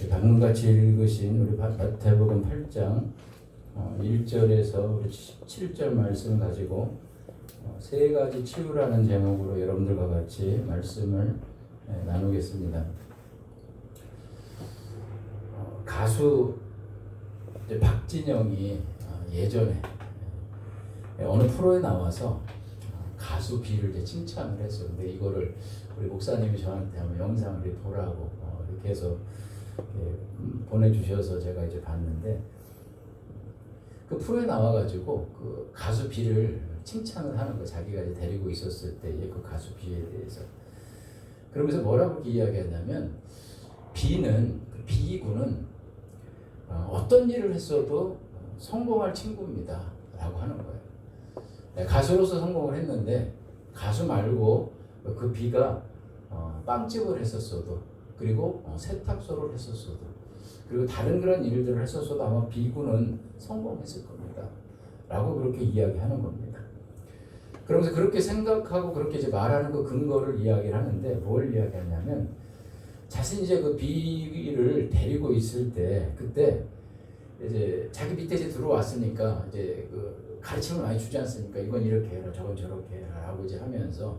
방금같이 읽으신 우리 마태복음 8장 1절에서 우리 17절 말씀 가지고 세 가지 치유라는 제목으로 여러분들과 같이 말씀을 나누겠습니다. 가수 박진영이 예전에 어느 프로에 나와서 가수 비를 칭찬을 했어요. 근데 이거를 우리 목사님이 저한테 한번 영상을 보라고 이렇게 해서 보내주셔서 제가 이제 봤는데, 그 프로에 나와가지고 그 가수 비를 칭찬을 하는 거, 자기가 이제 데리고 있었을 때의 그 가수 비에 대해서. 그러면서 뭐라고 이야기하냐면, 비는, 그 비구는 어떤 일을 했어도 성공할 친구입니다 라고 하는 거예요. 가수로서 성공을 했는데 가수 말고 그 비가 빵집을 했었어도, 그리고 세탁소를 했었어도, 그리고 다른 그런 일들을 했었어도 아마 비구는 성공했을 겁니다 라고 그렇게 이야기하는 겁니다. 그러면서 그렇게 생각하고 그렇게 이제 말하는 그 근거를 이야기를 하는데, 뭘 이야기하냐면, 자신이 이제 그 비를 데리고 있을 때, 그때 이제 자기 밑에 이제 들어왔으니까 이제 그 가르침을 많이 주지 않습니까? 이건 이렇게 해라, 저건 저렇게 해라 라고 이제 하면서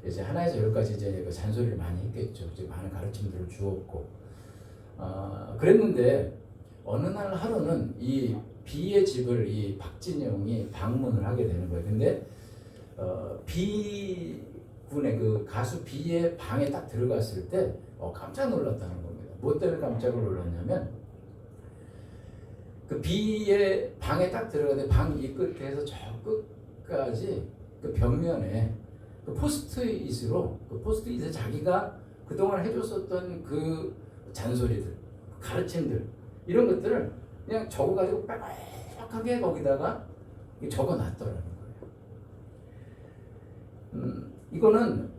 이제 하나에서 열까지 이제 그 잔소리를 많이 했겠죠. 이제 많은 가르침들을 주었고, 그랬는데 어느 날 하루는 이 비의 집을 이 박진영이 방문을 하게 되는 거예요. 근데 비군의 그 가수 비의 방에 딱 들어갔을 때 깜짝 놀랐다는 겁니다. 뭐 때문에 깜짝 놀랐냐면, 그 비의 방에 딱 들어가는데 방 이 끝에서 저 끝까지 그 벽면에 그 포스트잇으로, 그 포스트잇에 자기가 그동안 해줬었던 그 잔소리들, 가르침들, 이런 것들을 그냥 적어가지고 빽빽하게 거기다가 적어놨더라는 거예요. 이거는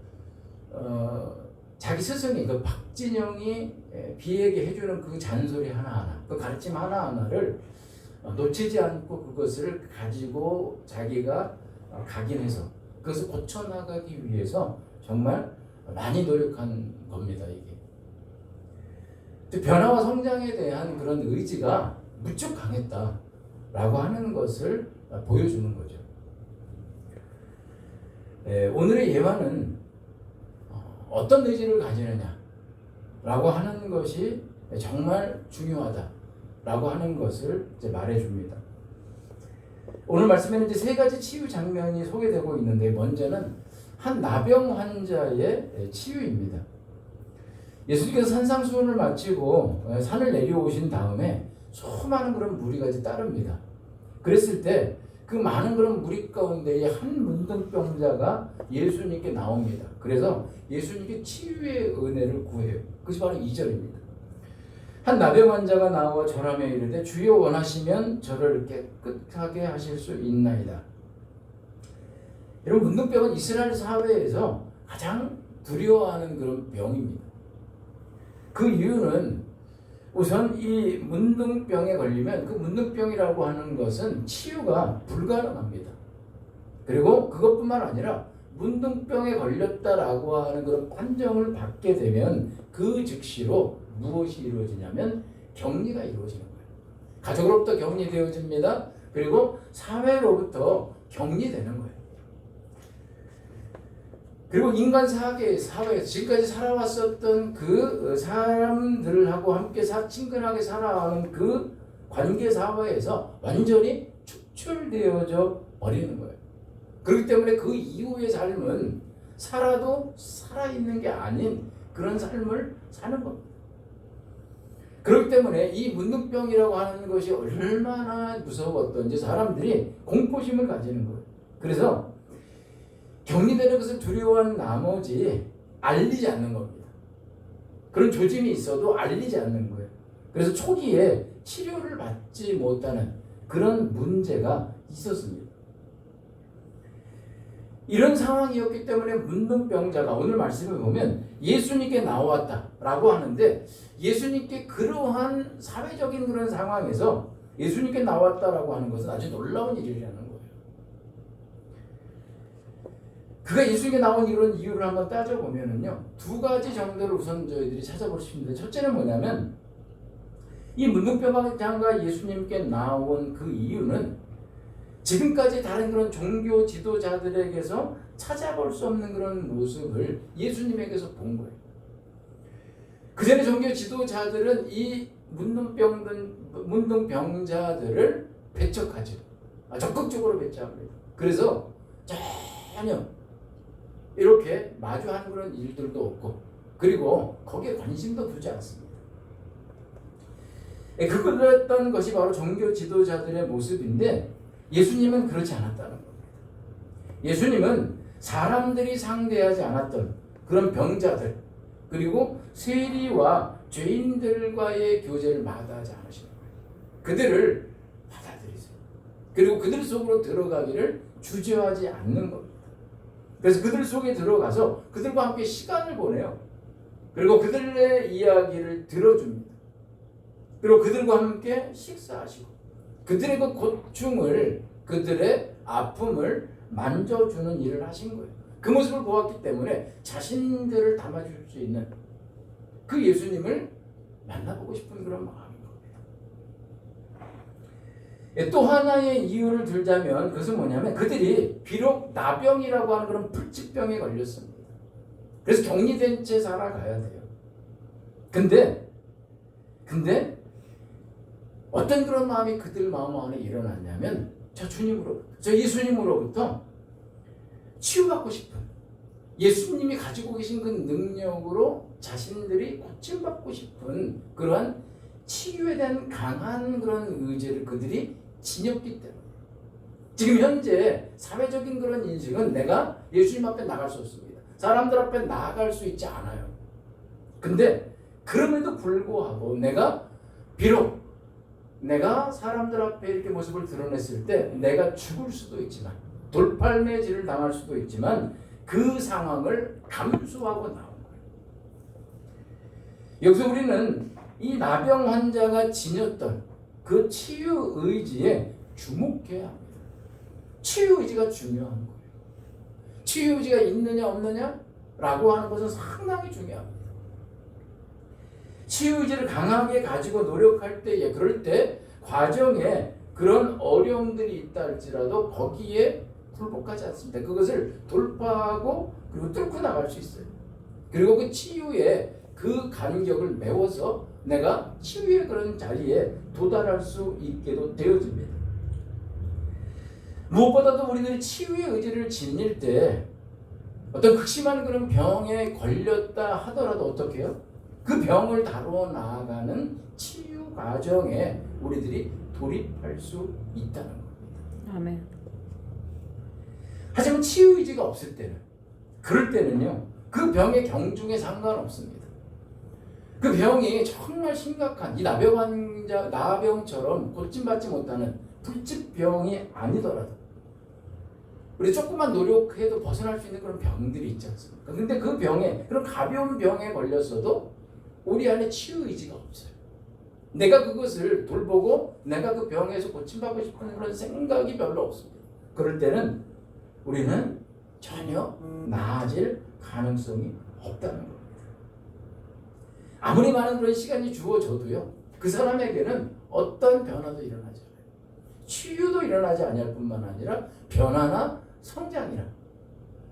자기 스승이, 그 박진영이 비에게 해주는 그 잔소리 하나하나, 그 가르침 하나하나를 놓치지 않고 그것을 가지고 자기가 각인해서 그것을 고쳐나가기 위해서 정말 많이 노력한 겁니다. 이게 변화와 성장에 대한 그런 의지가 무척 강했다라고 하는 것을 보여주는 거죠. 오늘의 예화는 어떤 의지를 가지느냐라고 하는 것이 정말 중요하다라고 하는 것을 이제 말해줍니다. 오늘 말씀에는 이제 세 가지 치유 장면이 소개되고 있는데, 먼저는 한 나병 환자의 치유입니다. 예수님께서 산상수훈을 마치고 산을 내려오신 다음에 수많은 그런 무리가 이제 따릅니다. 그랬을 때 그 많은 그런 무리 가운데에 한 문둥병자가 예수님께 나옵니다. 그래서 예수님께 치유의 은혜를 구해요. 그것이 바로 2절입니다. 한 나병 환자가 나와 절하며 이르되 주여 원하시면 저를 깨끗하게 하실 수 있나이다. 여러분, 문둥병은 이스라엘 사회에서 가장 두려워하는 그런 병입니다. 그 이유는 우선 이 문둥병에 걸리면 그 문둥병이라고 하는 것은 치유가 불가능합니다. 그리고 그것뿐만 아니라 문둥병에 걸렸다라고 하는 그런 판정을 받게 되면 그 즉시로 무엇이 이루어지냐면 격리가 이루어지는 거예요. 가족으로부터 격리되어집니다. 그리고 사회로부터 격리되는 거예요. 그리고 인간 사회에서 지금까지 살아왔었던 그 사람들하고 함께 친근하게 살아가는 그 관계 사회에서 완전히 축출되어져 버리는 거예요. 그렇기 때문에 그 이후의 삶은 살아도 살아있는 게 아닌 그런 삶을 사는 겁니다. 그렇기 때문에 이 문둥병이라고 하는 것이 얼마나 무서웠던지 사람들이 공포심을 가지는 거예요. 그래서 격리되는 것을 두려워한 나머지 알리지 않는 겁니다. 그런 조짐이 있어도 알리지 않는 거예요. 그래서 초기에 치료를 받지 못하는 그런 문제가 있었습니다. 이런 상황이었기 때문에 문둥병자가 오늘 말씀을 보면 예수님께 나왔다라고 하는데, 예수님께 그러한 사회적인 그런 상황에서 예수님께 나왔다라고 하는 것은 아주 놀라운 일이라는 거예요. 그가 예수님께 나온 이런 이유를 한번 따져보면은요, 두 가지 정도를 우선 저희들이 찾아볼 수 있는데, 첫째는 뭐냐면 이 문둥병장가 예수님께 나온 그 이유는 지금까지 다른 그런 종교 지도자들에게서 찾아볼 수 없는 그런 모습을 예수님에게서 본 거예요. 그전에 종교 지도자들은 이 문둥병자들을 배척하죠. 적극적으로 배척합니다. 그래서 전혀 이렇게 마주하는 그런 일들도 없고, 그리고 거기에 관심도 두지 않습니다. 그랬던 것이 바로 종교 지도자들의 모습인데, 예수님은 그렇지 않았다는 겁니다. 예수님은 사람들이 상대하지 않았던 그런 병자들, 그리고 세리와 죄인들과의 교제를 마다하지 않으시는 거예요. 그들을 받아들이세요. 그리고 그들 속으로 들어가기를 주저하지 않는 겁니다. 그래서 그들 속에 들어가서 그들과 함께 시간을 보내요. 그리고 그들의 이야기를 들어줍니다. 그리고 그들과 함께 식사하시고 그들의 그 고충을, 그들의 아픔을 만져주는 일을 하신 거예요. 그 모습을 보았기 때문에 자신들을 담아줄 수 있는 그 예수님을 만나보고 싶은 그런 마음인 겁니다. 또 하나의 이유를 들자면 그것은 뭐냐면, 그들이 비록 나병이라고 하는 그런 불치병에 걸렸습니다. 그래서 격리된 채 살아가야 돼요. 근데 어떤 그런 마음이 그들 마음 안에 일어났냐면, 저 예수님으로부터 치유받고 싶은, 예수님이 가지고 계신 그 능력으로 자신들이 고침받고 싶은 그러한 치유에 대한 강한 그런 의지를 그들이 지녔기 때문에, 지금 현재 사회적인 그런 인식은 내가 예수님 앞에 나갈 수 없습니다. 사람들 앞에 나아갈 수 있지 않아요. 근데 그럼에도 불구하고 비록 내가 사람들 앞에 이렇게 모습을 드러냈을 때 내가 죽을 수도 있지만, 돌팔매질을 당할 수도 있지만, 그 상황을 감수하고 나온 거예요. 여기서 우리는 이 나병 환자가 지녔던 그 치유 의지에 주목해야 합니다. 치유 의지가 중요한 거예요. 치유 의지가 있느냐 없느냐라고 하는 것은 상당히 중요합니다. 치유 의지를 강하게 가지고 노력할 때에, 그럴 때 과정에 그런 어려움들이 있다 할지라도 거기에 굴복하지 않습니다. 그것을 돌파하고 그리고 뚫고 나갈 수 있어요. 그리고 그 치유의 그 간격을 메워서 내가 치유의 그런 자리에 도달할 수 있게도 되어집니다. 무엇보다도 우리들이 치유의 의지를 지닐 때 어떤 극심한 그런 병에 걸렸다 하더라도 어떻게 해요? 그 병을 다루어 나아가는 치유 과정에 우리들이 돌입할 수 있다는 겁니다. 아멘. 하지만 치유 의지가 없을 때는, 그럴 때는요, 그 병의 경중에 상관없습니다. 그 병이 정말 심각한 이 나병처럼 고침받지 못하는 불치병이 아니더라도 우리 조금만 노력해도 벗어날 수 있는 그런 병들이 있지 않습니까? 근데 그 병에, 그런 가벼운 병에 걸렸어도 우리 안에 치유 의지가 없어요. 내가 그것을 돌보고 내가 그 병에서 고침받고 싶은 그런 생각이 별로 없습니다. 그럴 때는 우리는 전혀 나아질 가능성이 없다는 겁니다. 아무리 많은 그런 시간이 주어져도요, 그 사람에게는 어떤 변화도 일어나지 않아요. 치유도 일어나지 않을 뿐만 아니라 변화나 성장이나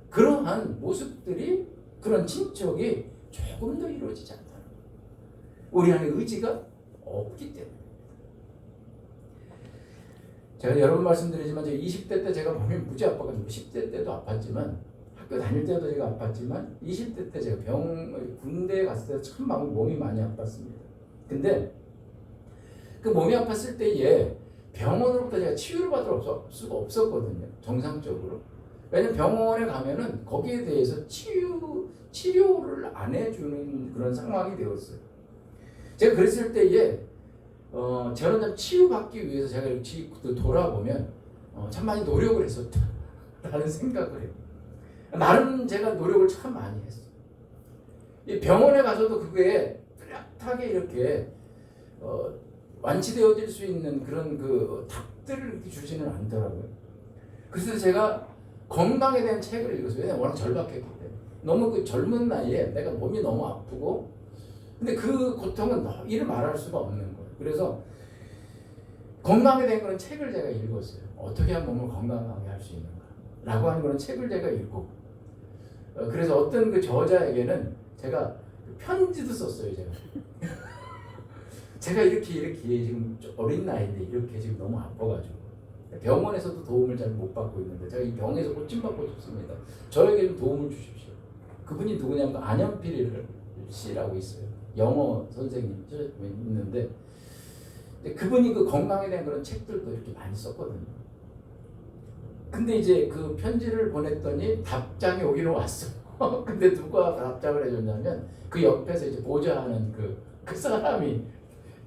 그러한 모습들이, 그런 진척이 조금도 이루어지지 않다는 거예요. 우리 안에 의지가 없기 때문에. 제가 여러 번 말씀드리지만, 제가 20대 때 제가 몸이 무지 아파가지고 10대 때도 아팠지만, 학교 다닐 때도 제가 아팠지만, 20대 때 제가 군대에 갔을 때 참 몸이 많이 아팠습니다. 근데 그 몸이 아팠을 때에 병원으로부터 제가 치유를 받을 수가 없었거든요. 정상적으로. 왜냐면 병원에 가면은 거기에 대해서 치료를 안 해주는 그런 상황이 되었어요. 제가 그랬을 때에 저는 좀 치유받기 위해서 제가 이렇게 돌아보면 참 많이 노력을 했었다라는 생각을 해요. 나름 제가 노력을 참 많이 했어요. 이 병원에 가서도 그게 뚜렷하게 이렇게 완치되어질 수 있는 그런 그 답들을 이렇게 주지는 않더라고요. 그래서 제가 건강에 대한 책을 읽었어요. 왜냐면 워낙 절박했기 때문에. 너무 그 젊은 나이에 내가 몸이 너무 아프고, 근데 그 고통은 이를 말할 수가 없는 거예요. 그래서 건강에 대한 그런 책을 제가 읽었어요. 어떻게 하면 몸을 건강하게 할 수 있는가 라고 하는 그런 책을 제가 읽고 그래서 어떤 그 저자에게는 제가 편지도 썼어요. 제가 이렇게 지금 어린 나이인데 이렇게 지금 너무 아파가지고 병원에서도 도움을 잘 못 받고 있는데 제가 이 병에서 고침받고 싶습니다. 저에게 좀 도움을 주십시오. 그분이 누구냐면 안현필 씨라고 있어요. 영어 선생님 있는데 그분이 그 건강에 대한 그런 책들도 이렇게 많이 썼거든요. 근데 이제 그 편지를 보냈더니 답장이 오기로 왔어. 근데 누가 답장을 해줬냐면 그 옆에서 이제 보좌하는 그 사람이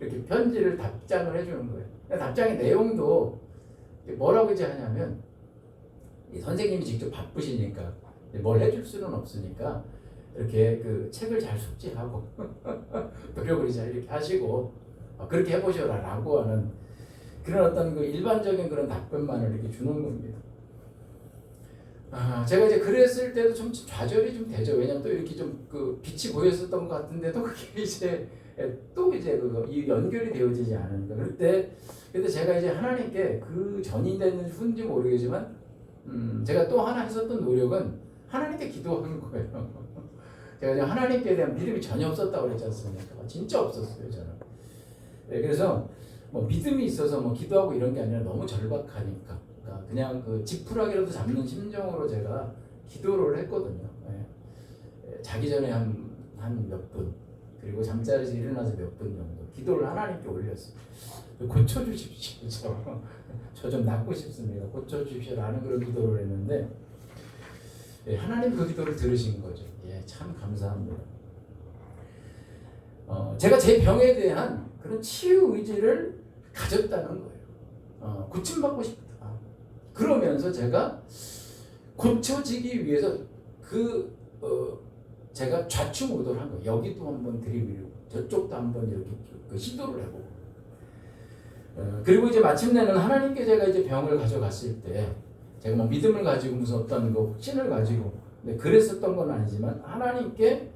이렇게 편지를 답장을 해주는 거예요. 답장의 내용도 뭐라고 이제 하냐면 이 선생님이 직접 바쁘시니까 뭘 해줄 수는 없으니까 이렇게 그 책을 잘 숙지하고 노력을 잘 이렇게 하시고 그렇게 해보셔라라고 하는 그런 어떤 그 일반적인 그런 답변만을 이렇게 주는 겁니다. 제가 이제 그랬을 때도 좀 좌절이 좀 되죠. 왜냐면 또 이렇게 좀 그 빛이 보였었던 것 같은데도 그게 이제 또 이제 이 연결이 되어지지 않으니까 그때 제가 이제 하나님께 그 전이 됐는지 후인지 모르겠지만 제가 또 하나 했었던 노력은 하나님께 기도하는 거예요. 제가 이제 하나님께 대한 믿음이 전혀 없었다고 그랬지 않습니까? 진짜 없었어요 저는. 그래서 뭐 믿음이 있어서 뭐 기도하고 이런 게 아니라 너무 절박하니까 그냥 그 지푸라기라도 잡는 심정으로 제가 기도를 했거든요. 자기 전에 한 몇 분 그리고 잠자리에서 일어나서 몇 분 정도 기도를 하나님께 올렸어요. 고쳐주십시오. 저 좀 낫고 싶습니다. 고쳐주십시오라는 그런 기도를 했는데 하나님 그 기도를 들으신 거죠. 참 감사합니다. 제가 제 병에 대한 그런 치유 의지를 가졌다는 거예요. 고침받고 싶다. 그러면서 제가 고쳐지기 위해서 제가 좌충우돌 한 거예요. 여기도 한번 들이밀고 저쪽도 한번 이렇게 시도를 해보고 그리고 이제 마침내는 하나님께 제가 이제 병을 가져갔을 때 제가 뭐 믿음을 가지고 무슨 어떤 그 확신을 가지고 그랬었던 건 아니지만 하나님께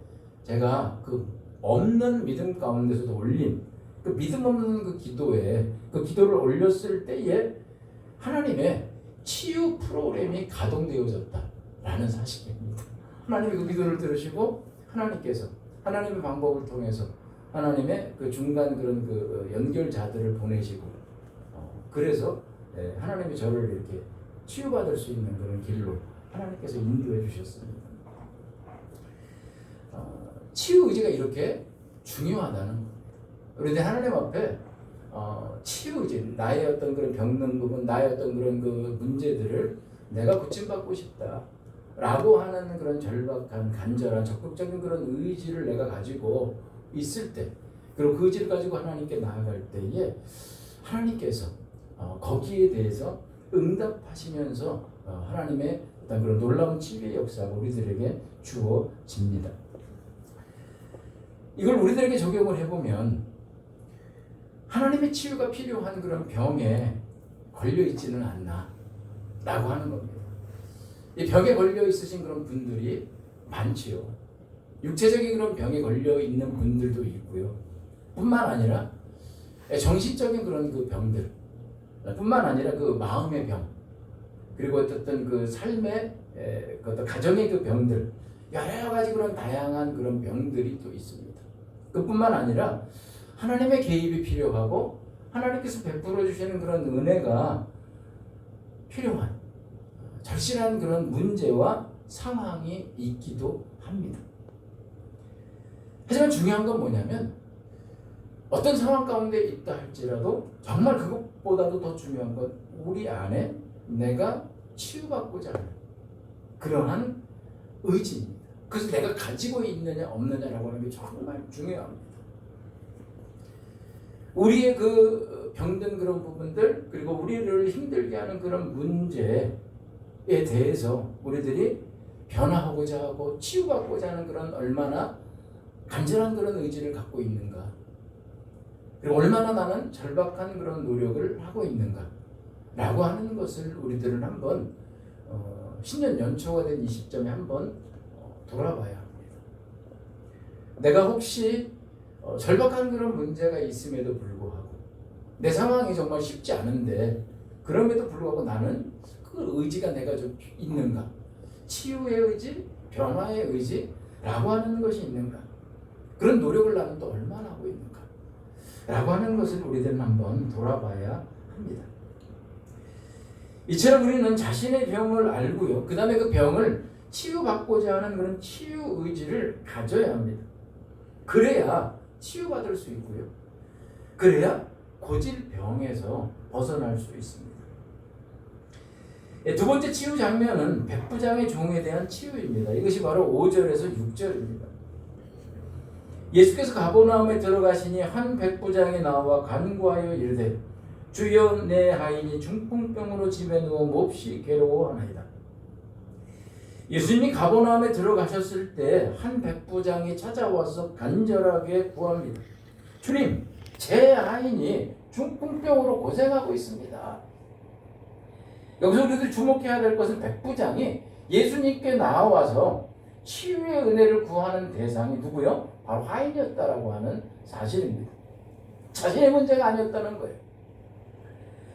제가 그 없는 믿음 가운데서도 올린 그 믿음 없는 그 기도에 그 기도를 올렸을 때에 하나님의 치유 프로그램이 가동되어졌다라는 사실입니다. 하나님이 그 기도를 들으시고 하나님께서 하나님의 방법을 통해서 하나님의 그 중간 그런 그 연결자들을 보내시고 그래서 하나님이 저를 이렇게 치유받을 수 있는 그런 길로 하나님께서 인도해 주셨습니다. 치유 의지가 이렇게 중요하다는 겁니다. 우리들 하나님 앞에 치유 의지, 나의 어떤 그런 병든 부분, 나의 어떤 그런 그 문제들을 내가 고침받고 싶다라고 하는 그런 절박한, 간절한, 적극적인 그런 의지를 내가 가지고 있을 때, 그리고 그 의지를 가지고 하나님께 나아갈 때에 하나님께서 거기에 대해서 응답하시면서 하나님의 어떤 그런 놀라운 치유의 역사가 우리들에게 주어집니다. 이걸 우리들에게 적용을 해보면 하나님의 치유가 필요한 그런 병에 걸려있지는 않나 라고 하는 겁니다. 이 병에 걸려 있으신 그런 분들이 많지요. 육체적인 그런 병에 걸려 있는 분들도 있고요. 뿐만 아니라 정신적인 그런 그 병들, 뿐만 아니라 그 마음의 병, 그리고 어떤 그 삶의 그 어떤 가정의 그 병들, 여러 가지 그런 다양한 그런 병들이 또 있습니다. 그뿐만 아니라 하나님의 개입이 필요하고 하나님께서 베풀어 주시는 그런 은혜가 필요한 절실한 그런 문제와 상황이 있기도 합니다. 하지만 중요한 건 뭐냐면 어떤 상황 가운데 있다 할지라도 정말 그것보다도 더 중요한 건 우리 안에 내가 치유받고자 하는 그러한 의지입니다. 그래서 내가 가지고 있느냐 없느냐라고 하는 게 정말 중요합니다. 우리의 그 병든 그런 부분들 그리고 우리를 힘들게 하는 그런 문제에 대해서 우리들이 변화하고자 하고 치유받고자 하는 그런 얼마나 간절한 그런 의지를 갖고 있는가, 그리고 얼마나 나는 절박한 그런 노력을 하고 있는가 라고 하는 것을 우리들은 한번 신년 연초가 된 이 시점에 한번 돌아봐야 합니다. 내가 혹시 절박한 그런 문제가 있음에도 불구하고 내 상황이 정말 쉽지 않은데 그럼에도 불구하고 나는 그 의지가 내가 좀 있는가? 치유의 의지, 변화의 의지라고 하는 것이 있는가? 그런 노력을 나는 또 얼마나 하고 있는가? 라고 하는 것을 우리들은 한번 돌아봐야 합니다. 이처럼 우리는 자신의 병을 알고요. 그 다음에 그 병을 치유받고자 하는 그런 치유 의지를 가져야 합니다. 그래야 치유받을 수 있고요. 그래야 고질병에서 벗어날 수 있습니다. 두 번째 치유 장면은 백부장의 종에 대한 치유입니다. 이것이 바로 5절에서 6절입니다. 예수께서 가버나움에 들어가시니 한 백부장이 나와 간구하여 이르되 주여 내 하인이 중풍병으로 집에 누워 몹시 괴로워하나이다. 예수님이 가버나움에 들어가셨을 때 한 백부장이 찾아와서 간절하게 구합니다. 주님, 제 아인이 중풍병으로 고생하고 있습니다. 여기서 우리들 주목해야 될 것은 백부장이 예수님께 나와서 치유의 은혜를 구하는 대상이 누구요? 바로 하인이었다라고 하는 사실입니다. 자신의 문제가 아니었다는 거예요.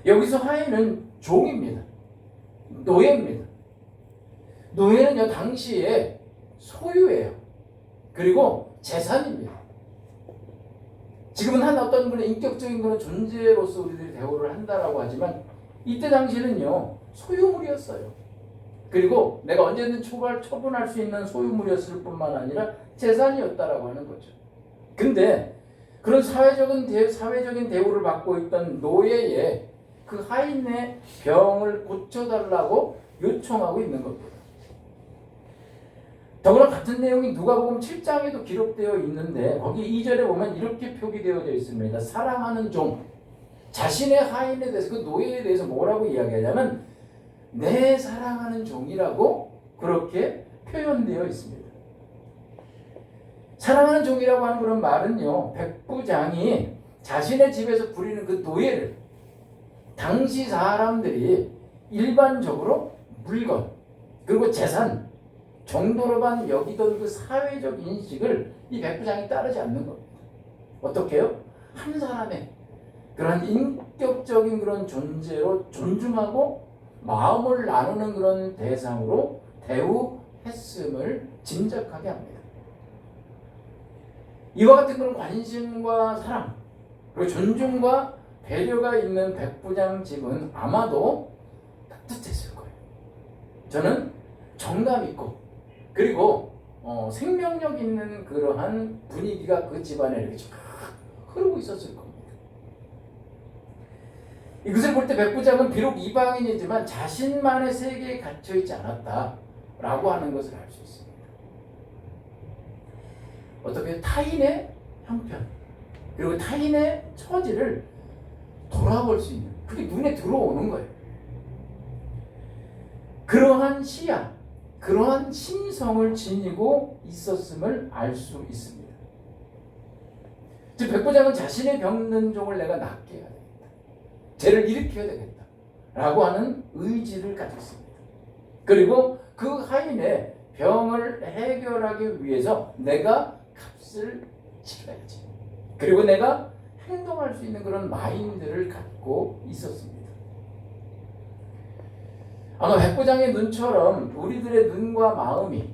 여기서 하인은 종입니다. 노예입니다. 노예는요, 당시에 소유예요. 그리고 재산입니다. 지금은 한 어떤 그런 인격적인 그런 존재로서 우리들이 대우를 한다라고 하지만 이때 당시는요, 소유물이었어요. 그리고 내가 언제든 처분할 수 있는 소유물이었을 뿐만 아니라 재산이었다라고 하는 거죠. 근데 그런 사회적인 대우를 받고 있던 노예의 그 하인의 병을 고쳐달라고 요청하고 있는 겁니다. 더불어 같은 내용이 누가복음 7장에도 기록되어 있는데 거기 2절에 보면 이렇게 표기되어져 있습니다. 사랑하는 종, 자신의 하인에 대해서 그 노예에 대해서 뭐라고 이야기하냐면 내 사랑하는 종이라고 그렇게 표현되어 있습니다. 사랑하는 종이라고 하는 그런 말은요, 백부장이 자신의 집에서 부리는 그 노예를 당시 사람들이 일반적으로 물건 그리고 재산 정도로만 여기던 그 사회적 인식을 이 백부장이 따르지 않는 겁니다. 어떻게 해요? 한 사람의 그런 인격적인 그런 존재로 존중하고 마음을 나누는 그런 대상으로 대우했음을 짐작하게 합니다. 이와 같은 그런 관심과 사랑 그리고 존중과 배려가 있는 백부장 집은 아마도 따뜻했을 거예요. 저는 정감 있고 그리고 생명력 있는 그러한 분위기가 그 집안에 이렇게 쫙 흐르고 있었을 겁니다. 이것을 볼 때 백부장은 비록 이방인이지만 자신만의 세계에 갇혀있지 않았다라고 하는 것을 알 수 있습니다. 어떻게 타인의 형편 그리고 타인의 처지를 돌아볼 수 있는 그게 눈에 들어오는 거예요. 그러한 시야 그러한 심성을 지니고 있었음을 알 수 있습니다. 즉 백부장은 자신의 병든 종을 내가 낫게 해야 되겠다. 죄를 일으켜야 되겠다. 라고 하는 의지를 가졌습니다. 그리고 그 하인의 병을 해결하기 위해서 내가 값을 치러야지. 그리고 내가 행동할 수 있는 그런 마인드를 갖고 있었습니다. 아마 백부장의 눈처럼 우리들의 눈과 마음이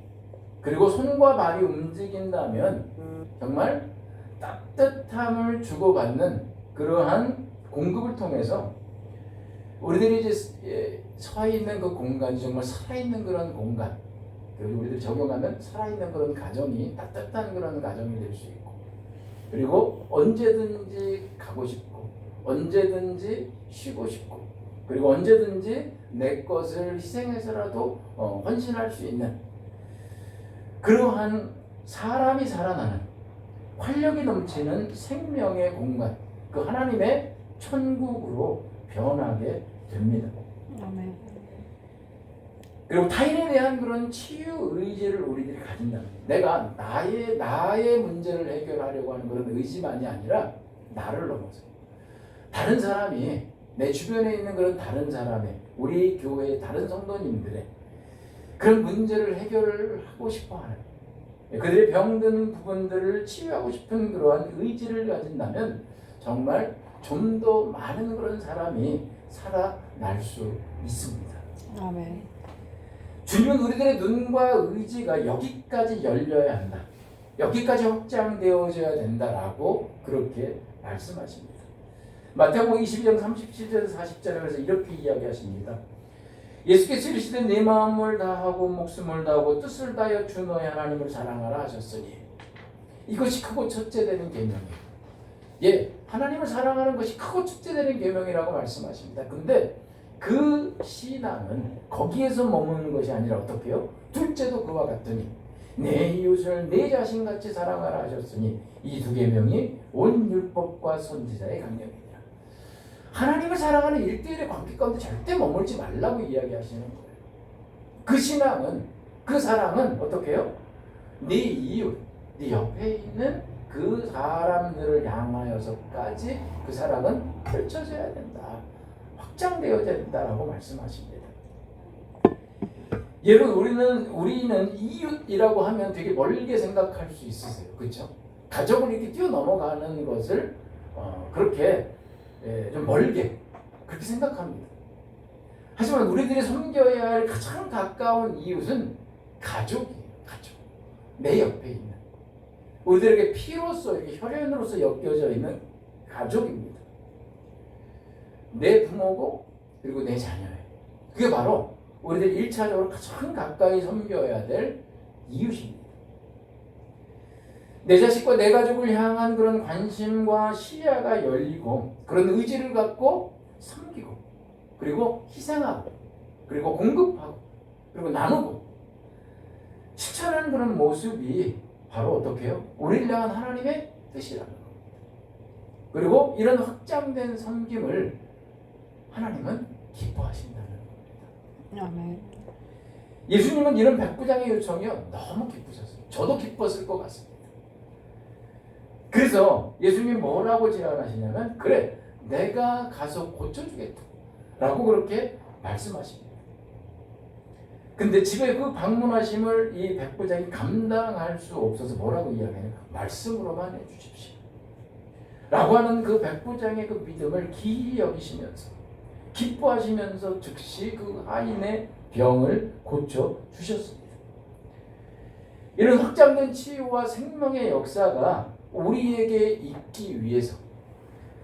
그리고 손과 발이 움직인다면 정말 따뜻함을 주고받는 그러한 공급을 통해서 우리들이 이제 서 있는 그 공간이 정말 살아있는 그런 공간 그리고 우리들이 적용하면 살아있는 그런 가정이 따뜻한 그런 가정이 될 수 있고 그리고 언제든지 가고 싶고 언제든지 쉬고 싶고 그리고 언제든지 내 것을 희생해서라도 헌신할 수 있는 그러한 사람이 살아나는 활력이 넘치는 생명의 공간 그 하나님의 천국으로 변하게 됩니다. 아멘. 그리고 타인에 대한 그런 치유 의지를 우리들이 가진다면 내가 나의 문제를 해결하려고 하는 그런 의지만이 아니라 나를 넘어서 다른 사람이 내 주변에 있는 그런 다른 사람의 우리 교회의 다른 성도님들의 그런 문제를 해결하고 싶어하는 그들의 병든 부분들을 치유하고 싶은 그러한 의지를 가진다면 정말 좀 더 많은 그런 사람이 살아날 수 있습니다. 아멘. 주님은 우리들의 눈과 의지가 여기까지 열려야 한다. 여기까지 확장되어져야 된다라고 그렇게 말씀하십니다. 마태복음 22장 37절에서 40절에서 이렇게 이야기하십니다. 예수께서 이르시되 내 마음을 다하고 목숨을 다하고 뜻을 다하여 주 너의 하나님을 사랑하라 하셨으니 이것이 크고 첫째 되는 계명이에요. 예, 하나님을 사랑하는 것이 크고 첫째 되는 계명이라고 말씀하십니다. 근데 그 신앙은 거기에서 머무는 것이 아니라 어떻게 해요? 둘째도 그와 같더니 내 이웃을 내 자신같이 사랑하라 하셨으니 이 두 계명이 온 율법과 선지자의 강령이니라. 하나님을 사랑하는 일대일의 관계 가운데 절대 머물지 말라고 이야기하시는 거예요. 그 신앙은, 그 사랑은 어떻게 해요? 네 이웃, 네 옆에 있는 그 사람들을 향하여서까지 그 사랑은 펼쳐져야 된다. 확장되어야 된다라고 말씀하십니다. 여러분, 우리는 이웃이라고 하면 되게 멀게 생각할 수 있으세요. 그렇죠? 가족을 이렇게 뛰어넘어가는 것을 그렇게 좀 멀게 그렇게 생각합니다. 하지만 우리들이 섬겨야 할 가장 가까운 이웃은 가족이에요. 가족. 내 옆에 있는 우리들에게 피로서 이렇게 혈연으로서 엮여져 있는 가족입니다. 내 부모고 그리고 내 자녀예요. 그게 바로 우리들이 1차적으로 가장 가까이 섬겨야 될 이웃입니다. 내 자식과 내 가족을 향한 그런 관심과 시야가 열리고 그런 의지를 갖고 섬기고 그리고 희생하고 그리고 공급하고 그리고 나누고 실천하는 그런 모습이 바로 어떻게 해요? 우리를 향한 하나님의 뜻이라는 겁니다. 그리고 이런 확장된 섬김을 하나님은 기뻐하신다는 겁니다. 아멘. 예수님은 이런 백부장의 요청이요 너무 기쁘셨어요. 저도 기뻤을 것 같습니다. 그래서 예수님이 뭐라고 제안하시냐면 그래 내가 가서 고쳐주겠다 라고 그렇게 말씀하십니다. 근데 집에 그 방문하심을 이 백부장이 감당할 수 없어서 뭐라고 이야기해요? 말씀으로만 해주십시오 라고 하는 그 백부장의 그 믿음을 기이 여기시면서 기뻐하시면서 즉시 그 하인의 병을 고쳐주셨습니다. 이런 확장된 치유와 생명의 역사가 우리에게 있기 위해서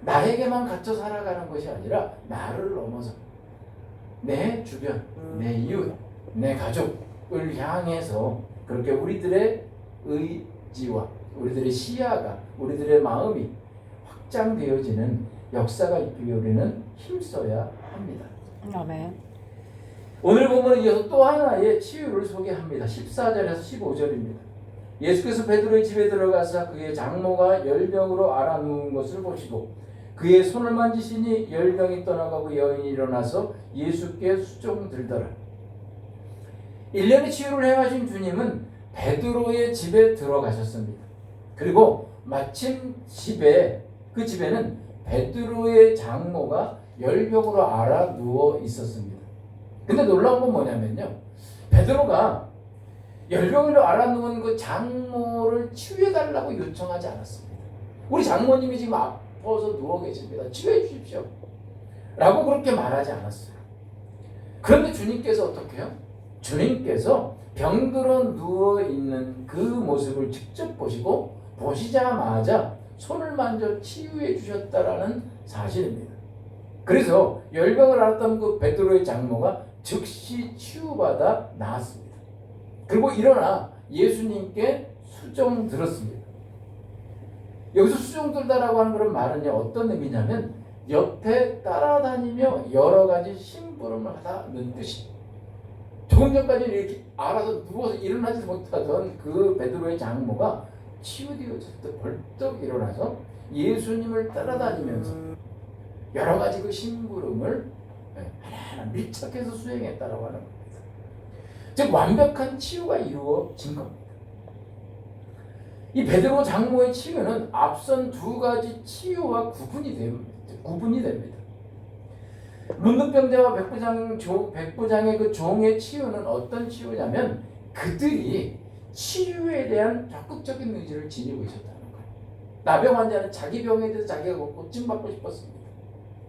나에게만 갇혀 살아가는 것이 아니라 나를 넘어서 내 주변, 내 이웃, 내 가족을 향해서 그렇게 우리들의 의지와 우리들의 시야가 우리들의 마음이 확장되어지는 역사가 있기 위해 우리는 힘써야 합니다. 아멘. 오늘 본문은 이어서 또 하나의 치유를 소개합니다. 14절에서 15절입니다. 예수께서 베드로의 집에 들어가사 그의 장모가 열병으로 앓아 누운 것을 보시고 그의 손을 만지시니 열병이 떠나가고 여인이 일어나서 예수께 수종들더라. 1년의 치유를 행하신 주님은 베드로의 집에 들어가셨습니다. 그리고 마침 그 집에는 베드로의 장모가 열병으로 앓아 누워 있었습니다. 근데 놀라운 건 뭐냐면요. 베드로가 열병으로 앓아 누운 그 장모를 치유해달라고 요청하지 않았습니다. 우리 장모님이 지금 아파서 누워 계십니다. 치유해 주십시오 라고 그렇게 말하지 않았어요. 그런데 주님께서 어떻게 해요? 주님께서 병들어 누워있는 그 모습을 직접 보시자마자 손을 만져 치유해 주셨다라는 사실입니다. 그래서 열병을 앓았던 그 베드로의 장모가 즉시 치유받아 나았습니다. 그리고 일어나 예수님께 수종 들었습니다. 여기서 수종 들다라고 하는 그런 말은요 어떤 의미냐면 옆에 따라다니며 여러 가지 심부름을 하다는 뜻이. 조금 전까지는 이렇게 알아서 누워서 일어나지 못하던 그 베드로의 장모가 치유되어졌을 때 벌떡 일어나서 예수님을 따라다니면서 여러 가지 그 심부름을 하나하나 밀착해서 수행했다라고 하는 겁니다. 즉 완벽한 치유가 이루어진 겁니다. 이 베드로 장모의 치유는 앞선 두 가지 치유와 구분이 됩니다. 문둥병자와 백부장의 그 종의 치유는 어떤 치유냐면 그들이 치유에 대한 적극적인 의지를 지니고 있었다는 거예요. 나병 환자는 자기 병에 대해서 자기가 고침받고 싶었습니다.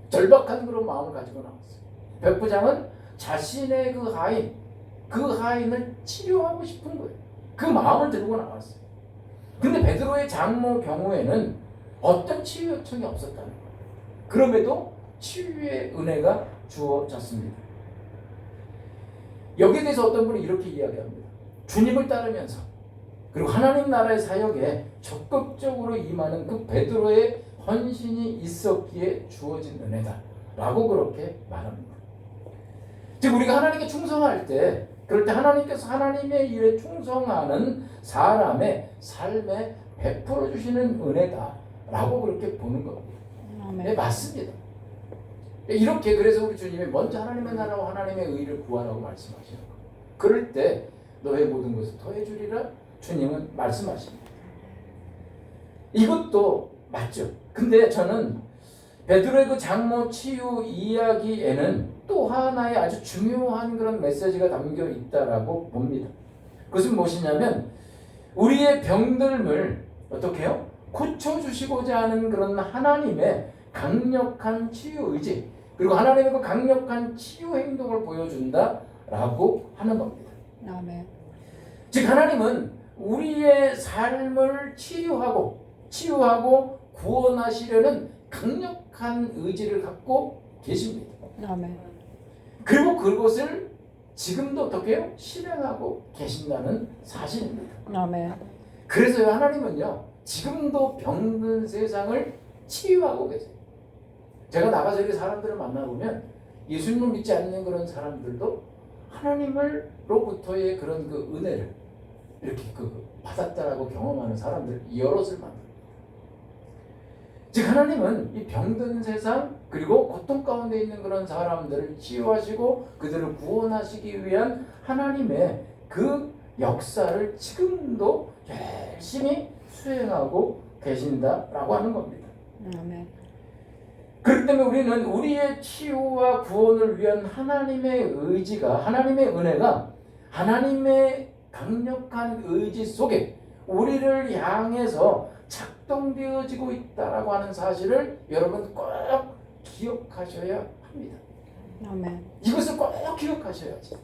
절박한 그런 마음을 가지고 나왔어요. 백부장은 자신의 그 하인을 치료하고 싶은 거예요. 그 마음을 들고 나왔어요. 근데 베드로의 장모 경우에는 어떤 치유 요청이 없었다는 거예요. 그럼에도 치유의 은혜가 주어졌습니다. 여기에 대해서 어떤 분이 이렇게 이야기합니다. 주님을 따르면서 그리고 하나님 나라의 사역에 적극적으로 임하는 그 베드로의 헌신이 있었기에 주어진 은혜다 라고 그렇게 말합니다. 즉 우리가 하나님께 충성할 때 그럴 때 하나님께서 하나님의 일에 충성하는 사람의 삶에 베풀어 주시는 은혜다 라고 그렇게 보는 겁니다. 네, 맞습니다. 이렇게 그래서 우리 주님이 먼저 하나님의 나라와 하나님의 의를 구하라고 말씀하시는 거예요. 그럴 때 너의 모든 것을 더해 주리라 주님은 말씀하십니다. 이것도 맞죠. 근데 저는 베드로의 그 장모 치유 이야기에는 또 하나의 아주 중요한 그런 메시지가 담겨 있다라고 봅니다. 그것은 무엇이냐면 우리의 병듦을 어떻게 해요? 고쳐주시고자 하는 그런 하나님의 강력한 치유 의지 그리고 하나님의 그 강력한 치유 행동을 보여준다라고 하는 겁니다. 아멘. 즉 하나님은 우리의 삶을 치유하고 구원하시려는 강력한 의지를 갖고 계십니다. 아멘. 그리고 그것을 지금도 어떻게 해요? 실행하고 계신다는 사실입니다. 아멘. 그래서 하나님은요 지금도 병든 세상을 치유하고 계세요. 제가 나가서 이렇게 사람들을 만나보면 예수님을 믿지 않는 그런 사람들도 하나님으로부터의 그런 그 은혜를 이렇게 받았다라고 경험하는 사람들 여럿을 만납니다. 즉 하나님은 이 병든 세상 그리고 고통 가운데 있는 그런 사람들을 치유하시고 그들을 구원하시기 위한 하나님의 그 역사를 지금도 열심히 수행하고 계신다라고 하는 겁니다. 아멘. 그렇기 때문에 우리는 우리의 치유와 구원을 위한 하나님의 의지가 하나님의 은혜가 하나님의 강력한 의지 속에 우리를 향해서 작동되어지고 있다라고 하는 사실을 여러분 꼭 기억하셔야 합니다. 아멘. 이것을 꼭 기억하셔야지.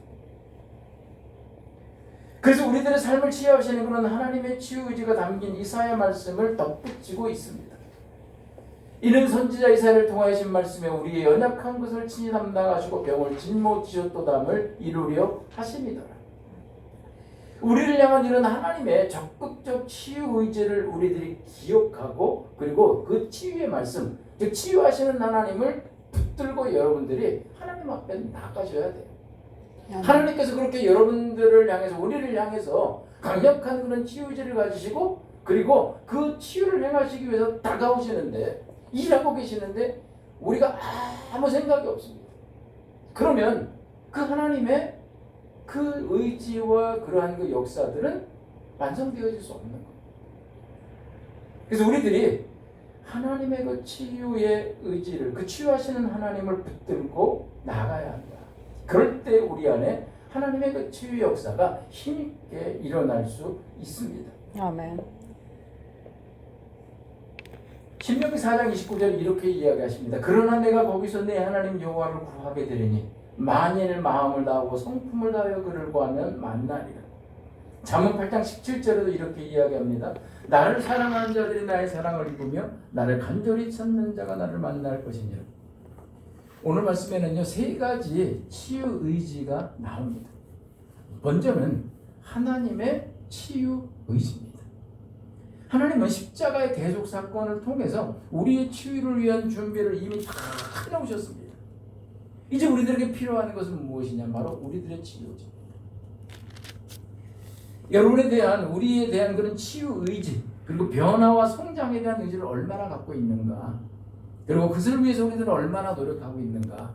그래서 우리들의 삶을 치유하시는 그런 하나님의 치유 의지가 담긴 이사야 말씀을 덧붙이고 있습니다. 이는 선지자 이사야를 통하신 말씀에 우리의 연약한 것을 친히 담당하시고 병을 짊어지셨도담을 이루려 하심이더라. 우리를 향한 이런 하나님의 적극적 치유 의지를 우리들이 기억하고 그리고 그 치유의 말씀, 즉 치유하시는 하나님을 붙들고 여러분들이 하나님 앞에 나가셔야 돼요. 하나님께서 그렇게 여러분들을 향해서 우리를 향해서 강력한 그런 치유 의지를 가지시고 그리고 그 치유를 행하시기 위해서 다가오시는데 일하고 계시는데 우리가 아무 생각이 없습니다. 그러면 그 하나님의 그 의지와 그러한 그 역사들은 완성되어질 수 없는 거예요. 그래서 우리들이 하나님의 그 치유의 의지를 그 치유하시는 하나님을 붙들고 나가야 한다. 그럴 때 우리 안에 하나님의 그 치유 역사가 힘있게 일어날 수 있습니다. 아멘. 신명기 4장 29절 이렇게 이야기하십니다. 그러나 내가 거기서 내 하나님 여호와를 구하게 되리니 만일 마음을 다하고 성품을 다하여 그를 구하면 만나리라. 잠언 8장 17절에도 이렇게 이야기합니다. 나를 사랑하는 자들이 나의 사랑을 입으며 나를 간절히 찾는 자가 나를 만날 것이니라. 오늘 말씀에는요 3가지 치유 의지가 나옵니다. 먼저는 하나님의 치유 의지입니다. 하나님은 십자가의 대속 사건을 통해서 우리의 치유를 위한 준비를 이미 다 해놓으셨습니다. 이제 우리들에게 필요한 것은 무엇이냐? 바로 우리들의 치유입니다. 우리에 대한 그런 치유 의지 그리고 변화와 성장에 대한 의지를 얼마나 갖고 있는가, 그리고 그것을 위해서 우리들은 얼마나 노력하고 있는가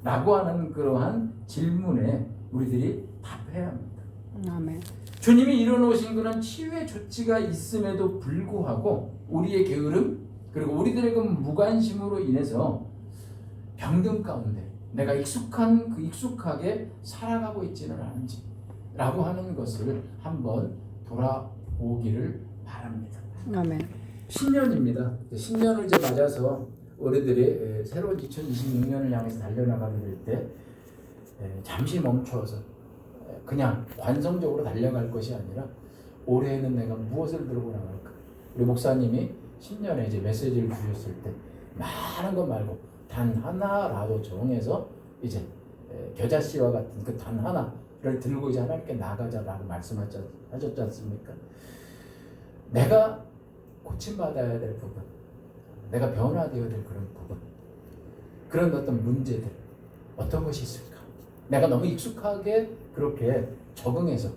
라고 하는 그러한 질문에 우리들이 답해야 합니다. 아멘. 주님이 이뤄놓으신 그런 치유의 조치가 있음에도 불구하고 우리의 게으름 그리고 우리들의 그 무관심으로 인해서 병든 가운데 내가 익숙하게 살아가고 있지는 않은지 라고 하는 것을 한번 돌아보기를 바랍니다. 아멘. 신년입니다. 신년을 이제 맞아서 우리들이 새로운 2026년을 향해서 달려나가게 될 때 잠시 멈춰서 그냥 관성적으로 달려갈 것이 아니라 올해에는 내가 무엇을 들고 나갈까? 우리 목사님이 신년에 이제 메시지를 주셨을 때 많은 것 말고 단 하나라도 정해서 이제 겨자씨와 같은 그 단 하나를 들고 이제 하나님께 나가자라고 말씀하셨지 않습니까? 내가 고침받아야 될 부분, 내가 변화되어야 될 그런 부분, 그런 어떤 문제들, 어떤 것이 있을까? 내가 너무 익숙하게 그렇게 적응해서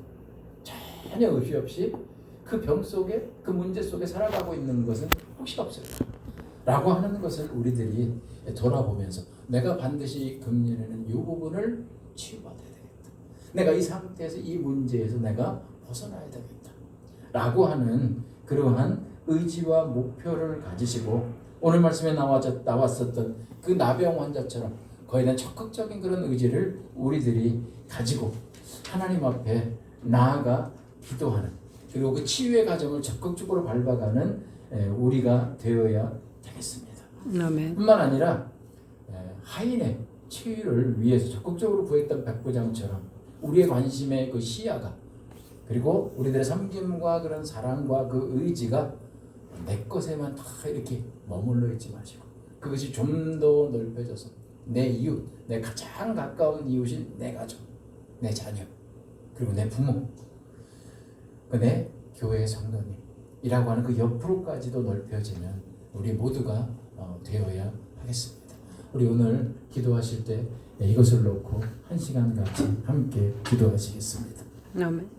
전혀 의심 없이 그 병 속에, 그 문제 속에 살아가고 있는 것은 혹시 없을까? 라고 하는 것을 우리들이 돌아보면서 내가 반드시 금년에는 이 부분을 치유받아야 되겠다. 내가 이 상태에서 이 문제에서 내가 벗어나야 되겠다. 라고 하는 그러한 의지와 목표를 가지시고 오늘 말씀에 나왔었던 그 나병 환자처럼 거의 다 적극적인 그런 의지를 우리들이 가지고 하나님 앞에 나아가 기도하는 그리고 그 치유의 과정을 적극적으로 밟아가는 우리가 되어야 되겠습니다. 아멘. 뿐만 아니라 하인의 치유를 위해서 적극적으로 구했던 백부장처럼 우리의 관심의 그 시야가 그리고 우리들의 섬김과 그런 사랑과 그 의지가 내 것에만 다 이렇게 머물러 있지 마시고 그것이 좀 더 넓혀져서 내 이웃, 내 가장 가까운 이웃인 내 가족, 내 자녀, 그리고 내 부모, 내 교회 성도님이라고 하는 그 옆으로까지도 넓혀지는 우리 모두가 되어야 하겠습니다. 우리 오늘 기도하실 때 이것을 놓고 한 시간 같이 함께 기도하시겠습니다. 아멘.